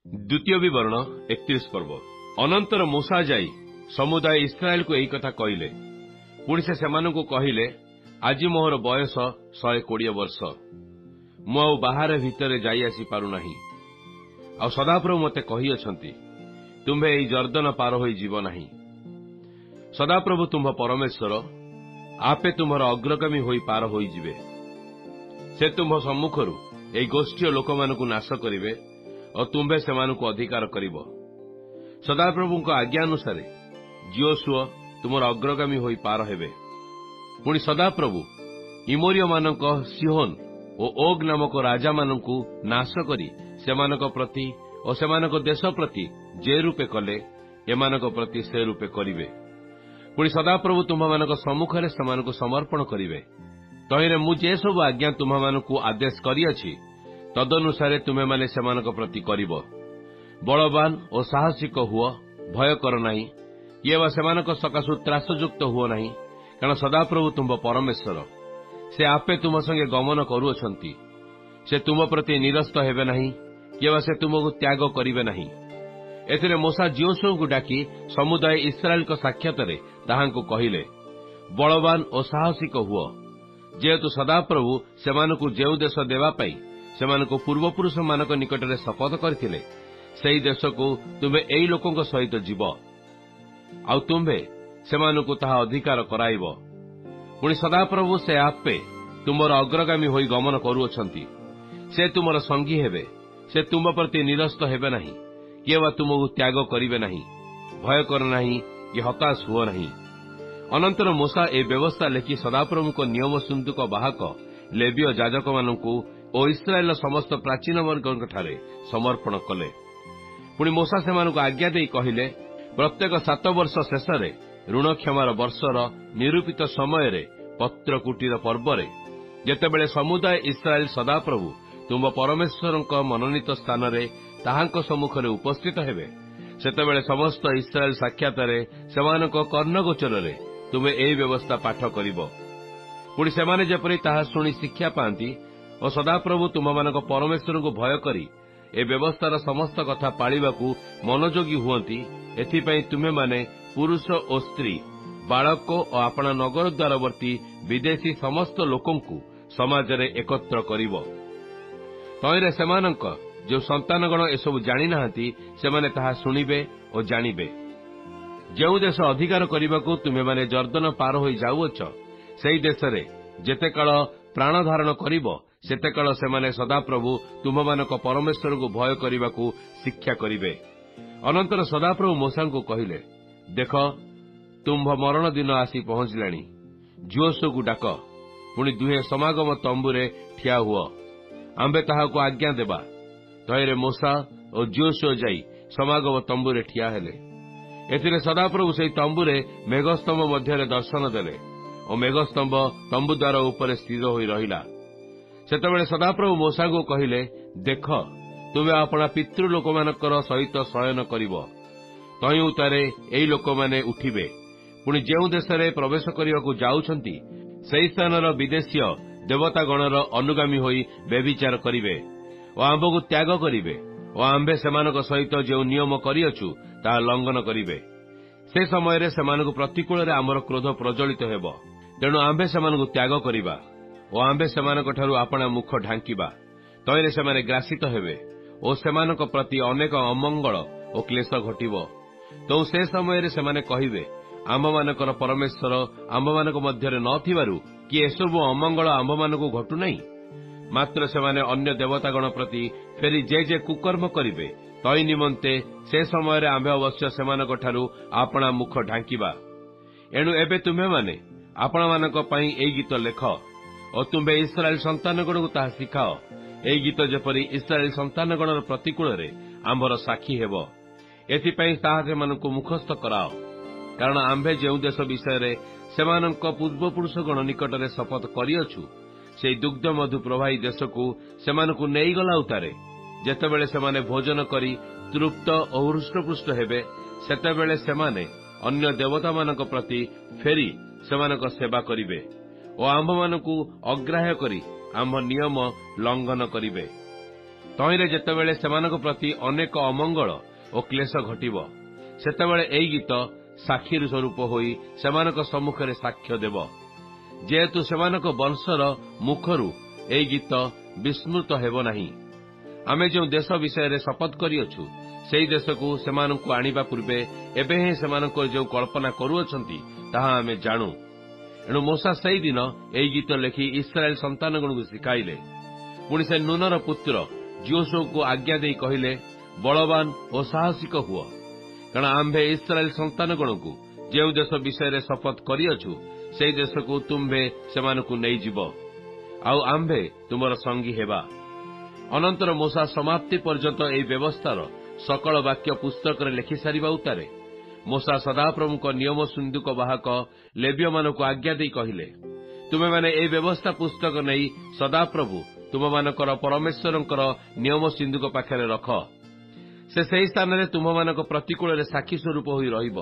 द्वितीय विवरण 31 पर्व। अनंतर मूसा जाई समुदाय इस्राएल को यही कथा कहले। पुणी से सेमानंकु कहले, आज मोहर बयस 120 वर्ष, मु आउ बाहर भितर जाई आसी पारु नाही। आ सदाप्रभु मते कहि अछंती, तुम्हे एई जर्दन पार होई जीव नाही। सदाप्रभु तुम्ह परमेश्वर आपे तुम्हार अग्रगामी होई पार होई जिवे। से तुम्ह सम्मुखरु एई गोष्ठी लोकमानकु नाश करिवे और तुम्हे सेमानकु अधिकार करिव। सदाप्रभुଙ୍କ आज्ञा अनुसार जियोशुआ तुमर अग्रगामी होई पार हेबे। पुणी सदाप्रभु इमोरिय मानक सिहोन और ओग नामक राजा मानकु नाश करी सेमानक प्रति और सेमानक देश प्रति जे रूपे कले एमानक प्रति से रूपे करिवे। पुणी सदाप्रभु तुम्हामानक सम्मुखरे सेमानकु समर्पण करिवे। तहिरे मु जे सब आज्ञा तुम्हामानकु आदेश करिअछि तदनुसारे तुम्हे माने सेमानक प्रति करिव। बलवान और साहसिक हुओ, भय कर नाही, ये वा सेमानक सकाशु त्रासयुक्त हुओ नाही, कारण सदाप्रभु तुम परमेश्वर से आपे तुम संगे गमन करुअछंती। से तुम प्रति निरस्त हेबे नाही, ये वा से तुमको त्याग करिवे नाही। एथिरे मूसा जियोशुआ को डाकी समुदाय इस्राएल को साक्षातरे ताहांको कहिले, बलवान और साहसिक हुओ, जेहेतु सदाप्रभु सेमानकु जेउ देश देवा पाई सेमानकु पूर्वपुरुष मानक निकटरे शपथ करथिले सेई देश को तुमे एई लोकंक सहित जीव आउ तुम्हे सेमानकु ताहा अधिकार कराइब। पुणी सदाप्रभु से आपे तुमर अग्रगामी होई गमन करुअछंती। से तुमर संगी हेबे, से तुम प्रति निरस्त हेबे नाही, किए वा तुमको त्याग करिवे नाही। भय कर नाही कि हताश हुओ नाही। अनंतर मूसा ए व्यवस्था लेखि सदाप्रभुको नियम सिंधुक बाहक लेवीय याजक मानकु और इस्राएल समस्त प्राचीन वर्गଙ୍କ ठारे समर्पण कले। पुणी मूसा सेमानकु आज्ञा देई कहिले, प्रत्येक 7 वर्ष शेषरे ऋण क्षमार वर्षर निरूपित समय पत्रकुटीर पर्वरे जेतेबेले समुदाय इस्राएल सदाप्रभु तुम परमेश्वरଙ୍କ मनोनीत स्थान रे ताहांक सम्मुखरे उपस्थित हेबे, सेतेबेले समस्त इस्राएल साक्षातरे सेमानक कर्णगोचर रे तुमे एई व्यवस्था पाठ करिवो। पुणी सेमाने जेपरि ताहा शुणी शिक्षा पांती और सदाप्रभु तुममानक परमेश्वरଙ୍କୁ भय करी ए व्यवस्थार समस्त कथा पाळिबाकू मनोयोगी हुअंती, एथिपई तुमे माने पुरुष और स्त्री, बालक और आपणा नगर द्वारवर्ती विदेशी समस्त लोकंकु समाजरे एकत्र करिवो। तहिरे सेमानक जो संतानगण एसबु जानि नाहांती सेमाने ताहा शुणिबे और जानिबे। जेउ देश अधिकार करिबाकू तुमे माने जर्दन पार होई जाउअछ, सेई देशरे जेते काल प्राण धारण करिवो सेते काल सेमाने सदाप्रभु तुममानक परमेश्वर को भय करिबाकू शिक्षा करिवे। अनंतर सदाप्रभु मूसांकु कहिले, देख तुम्भ मरण दिन आसी पहुंचलाणी, जियोशुआ को डाक। पुणी दुहे समागम तंबुरे ठिया हुओ, आंबे ताहाको आज्ञा देबा। तहिरे मूसा और जियोशुआ जाई समागम तंबुरे ठिया हेले। एथिरे सदाप्रभु सेई तंबुरे मेघस्तंभ मध्यरे दर्शन देले और मेघस्तंभ तंबु द्वार उपरे स्थिर होई रहिला। सेतेबेले सदाप्रभु मूसाको कहिले, देख तुमे आपणा पितृ लोकमानकर सहित शयन करिवो, तहि उतारे एई लोकमाने उठिबे। पुणी जेउ देशरे प्रवेश करिबाकू जाउछंती सेई स्थानर विदेशीय देवतागणर अनुगामी होई व्यभिचार करिवे और आंबकू त्याग करिवे और आंबे सेमानक सहित जेउ नियम करिअछु ताहा लंघन करिवे। से समय सेमानकू प्रतिकूल आमर क्रोध प्रज्वलित हेबो, तेणु आंबे सेमानकू त्याग करिबा और आंबे सेमानक ठारू आपणा मुख ढांकिबा। तहिरे सेमाने ग्रासित हेबे और सेमानक प्रति अनेक अमंगल और क्लेश घटिबो। तो से समय सेमाने कहिबे, आम्भमानकर परमेश्वर आम्भमानक मध्यरे नथिबारु कि एसबु अमंगल आम्भमानकू घटु नाही। मात्र सेमाने अन्य देवतागण प्रति फेरी जे कुकर्म करिवे तई निमंते से समय आम्भे अवश्य सेमानक ठारू आपणा मुख ढांकिबा। एणु एबे तुम्हे माने आपण मानक पई एई गीत लेख और तुम्हे इस्राएल संतानगण को ताहा शिखाओ। एई गीत जेपरि इस्राएल संतानगणर प्रतिकूल रे आंभर साक्षी हेबो, एथिपई ताहा सेमानकू मुखस्थ कराओ। कारण आंभे जेउ देश विषय सेमानक पूर्वपुरुषगण निकटरे शपथ करिअछु से दुग्ध मधु प्रवाही देश को सेमानकू नेईगला उतारे। जेतेबेले सेमाने भोजन करी तृप्त और हृष्टपुष्ट हेबे सेतेबेले सेमाने अन्य देवता मानक प्रति फेरी सेमानक सेवा करिवे और आम्भमानकू अग्राह्य करी आम्भ नियम लंघन करिवे। ତହିଁରେ ଯେତେବେଳେ ସେମାନଙ୍କ ପ୍ରତି ଅନେକ ଅମଙ୍ଗଳ ଓ କ୍ଲେଶ ଘଟିବ, ସେତେବେଳେ ଏହି ଗୀତ ସାକ୍ଷୀ ସ୍ୱରୂପ ହୋଇ ସେମାନଙ୍କ ସମ୍ମୁଖରେ ସାକ୍ଷ୍ୟ ଦେବ। ଯେହେତୁ ସେମାନଙ୍କ ବଂଶର ମୁଖରୁ ଏହି ଗୀତ ବିସ୍ମୃତ ହେବ ନାହିଁ। ଆମେ ଯେଉଁ ଦେଶ ବିଷୟରେ ଶପଥ କରିଅଛୁ, ସେହି ଦେଶକୁ ସେମାନଙ୍କୁ ଆଣିବା ପୂର୍ବେ ଏବେ ହିଁ ସେମାନଙ୍କର ଯେଉଁ କଳ୍ପନା କରୁଅଛନ୍ତି, ତାହା ଆମେ ଜାଣୁ। ଏଣୁ ମୋଶା ସେହିଦିନ ଏହି ଗୀତ ଲେଖି ଇସ୍ରାଏଲ ସନ୍ତାନଗଣକୁ ଶିଖାଇଲେ। ପୁଣି ସେ ନୁନର ପୁତ୍ର ଯୋଶୁଆକୁ ଆଜ୍ଞା ଦେଇ କହିଲେ, ବଳବାନ ଓ ସାହସିକ ହୁଅ, କାରଣ ଆମ୍ଭେ ଇସ୍ରାଏଲ ସନ୍ତାନଗଣକୁ ଯେଉଁ ଦେଶ ବିଷୟରେ ଶପଥ କରିଅଛୁ, ସେହି ଦେଶକୁ ତୁମ୍ଭେ ସେମାନଙ୍କୁ ନେଇଯିବ, ଆଉ ଆମ୍ଭେ ତୁମର ସଙ୍ଗୀ ହେବା। ଅନନ୍ତର ମୋଶା ସମାପ୍ତି ପର୍ଯ୍ୟନ୍ତ ଏହି ବ୍ୟବସ୍ଥାର ସକଳ ବାକ୍ୟ ପୁସ୍ତକରେ ଲେଖିସାରିବା ଉତ୍ତାରେ ମୋଶା ସଦାପ୍ରଭୁଙ୍କ ନିୟମ ସିନ୍ଦୁକ ବାହକ ଲେବୀୟମାନଙ୍କୁ ଆଜ୍ଞା ଦେଇ କହିଲେ, ତୁମେମାନେ ଏହି ବ୍ୟବସ୍ଥା ପୁସ୍ତକ ନେଇ ସଦାପ୍ରଭୁ ତୁମମାନଙ୍କର ପରମେଶ୍ୱରଙ୍କର ନିୟମ ସିନ୍ଦୁକ ପାଖରେ ରଖ। ସେ ସେହି ସ୍ଥାନରେ ତୁମମାନଙ୍କ ପ୍ରତିକୂଳରେ ସାକ୍ଷୀ ସ୍ୱରୂପ ହୋଇ ରହିବ।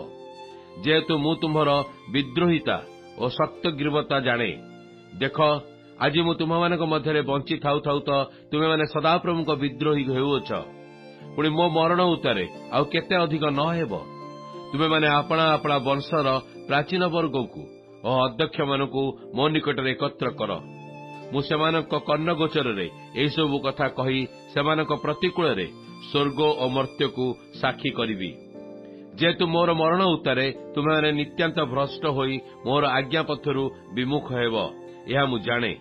ଯେହେତୁ ମୁଁ ତୁମ୍ଭର ବିଦ୍ରୋହିତା ଓ ଶକ୍ତଗ୍ରୀବତା ଜାଣେ, ଦେଖ, ଆଜି ମୁଁ ତୁମମାନଙ୍କ ମଧ୍ୟରେ ବଞ୍ଚି ଥାଉ ଥାଉ ତ ତୁମେମାନେ ସଦାପ୍ରଭୁଙ୍କ ବିଦ୍ରୋହୀ ହେଉଅଛ। ପୁଣି ମୋ ମରଣ ଉତ୍ତାରେ ଆଉ କେତେ ଅଧିକ ନ ହେବ? ତୁମେମାନେ ଆପଣା ଆପଣା ବଂଶର ପ୍ରାଚୀନ ବର୍ଗଙ୍କୁ ଓ ଅଧ୍ୟକ୍ଷମାନଙ୍କୁ ମୋ ନିକଟରେ ଏକତ୍ର କର। ମୁଁ ସେମାନଙ୍କ କର୍ଣ୍ଣଗୋଚରରେ ଏହିସବୁ କଥା କହି ସେମାନଙ୍କ ପ୍ରତିକୂଳରେ ସ୍ୱର୍ଗ ଓ ମର୍ତ୍ତ୍ୟକୁ ସାକ୍ଷୀ କରିବି। ଯେହେତୁ ମୋର ମରଣ ଉତ୍ତାରେ ତୁମେମାନେ ନିତ୍ୟାନ୍ତ ଭ୍ରଷ୍ଟ ହୋଇ ମୋର ଆଜ୍ଞା ପଥରୁ ବିମୁଖ ହେବ, ଏହା ମୁଁ ଜାଣେ।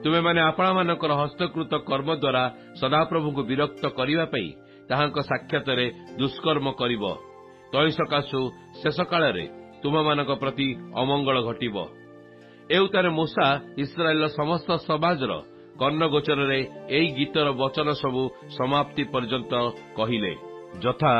ତୁମେମାନେ ଆପଣମାନଙ୍କର ହସ୍ତକୃତ କର୍ମ ଦ୍ୱାରା ସଦାପ୍ରଭୁଙ୍କୁ ବିରକ୍ତ କରିବା ପାଇଁ ତାହାଙ୍କ ସାକ୍ଷାତରେ ଦୁଷ୍କର୍ମ କରିବ। ତହିଁ ସକାଶୁ ଶେଷ କାଳରେ ତୁମମାନଙ୍କ ପ୍ରତି ଅମଙ୍ଗଳ ଘଟିବ। ଏ ଉତ୍ତାରେ ମୋଶା ଇସ୍ରାଏଲର ସମସ୍ତ ସମାଜର କର୍ଣ୍ଣଗୋଚରରେ ଏହି ଗୀତର ବଚନ ସବୁ ସମାପ୍ତି ପର୍ଯ୍ୟନ୍ତ କହିଲେ, ଯଥା